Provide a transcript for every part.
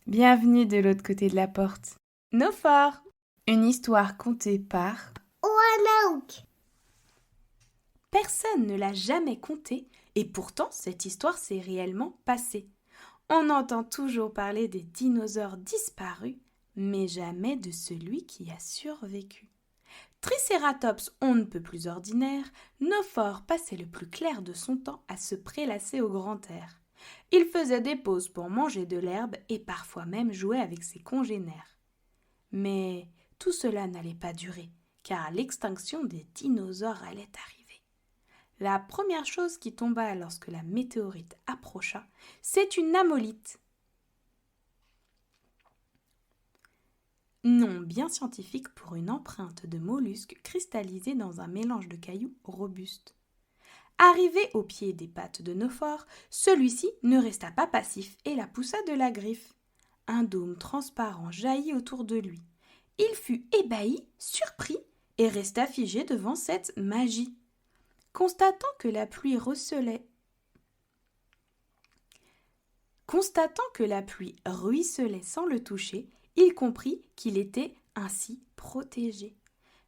Bienvenue de l'autre côté de la porte. Nofar, une histoire contée par Roanoke. Personne ne l'a jamais contée et pourtant cette histoire s'est réellement passée. On entend toujours parler des dinosaures disparus, mais jamais de celui qui a survécu. Tricératops on ne peut plus ordinaire, Nofor passait le plus clair de son temps à se prélasser au grand air. Il faisait des pauses pour manger de l'herbe et parfois même jouait avec ses congénères. Mais tout cela n'allait pas durer, car l'extinction des dinosaures allait arriver. La première chose qui tomba lorsque la météorite approcha, c'est une amolite. Nom bien scientifique pour une empreinte de mollusque cristallisée dans un mélange de cailloux robustes. Arrivé au pied des pattes de Nofor, celui-ci ne resta pas passif et la poussa de la griffe. Un dôme transparent jaillit autour de lui. Il fut ébahi, surpris, et resta figé devant cette magie. Constatant que la pluie ruisselait sans le toucher, il comprit qu'il était ainsi protégé.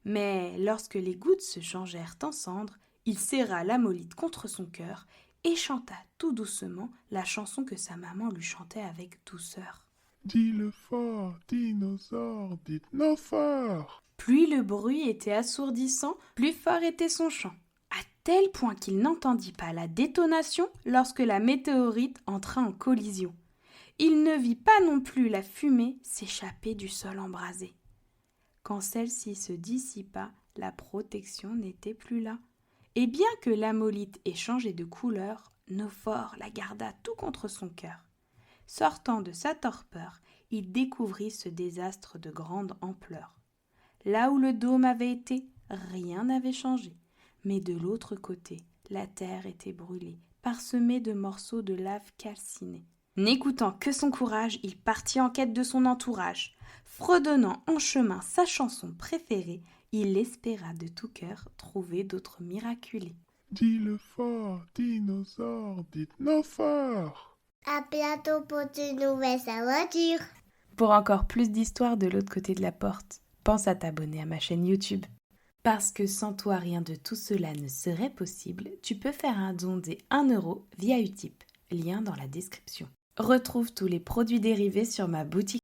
Mais lorsque les gouttes se changèrent en cendres, il serra l'amolite contre son cœur et chanta tout doucement la chanson que sa maman lui chantait avec douceur. Dis-le fort, dinosaure, dites-nous fort. Plus le bruit était assourdissant, plus fort était son chant, à tel point qu'il n'entendit pas la détonation lorsque la météorite entra en collision. Il ne vit pas non plus la fumée s'échapper du sol embrasé. Quand celle-ci se dissipa, la protection n'était plus là. Et bien que l'amolite ait changé de couleur, Nofor la garda tout contre son cœur. Sortant de sa torpeur, il découvrit ce désastre de grande ampleur. Là où le dôme avait été, rien n'avait changé. Mais de l'autre côté, la terre était brûlée, parsemée de morceaux de lave calcinée. N'écoutant que son courage, il partit en quête de son entourage. Fredonnant en chemin sa chanson préférée, il espéra de tout cœur trouver d'autres miraculés. Dis-le fort, dinosaure, dites-nous fort. À bientôt pour de nouvelles aventures. Pour encore plus d'histoires de l'autre côté de la porte, pense à t'abonner à ma chaîne YouTube. Parce que sans toi, rien de tout cela ne serait possible, tu peux faire un don des 1 € via Utip, lien dans la description. Retrouve tous les produits dérivés sur ma boutique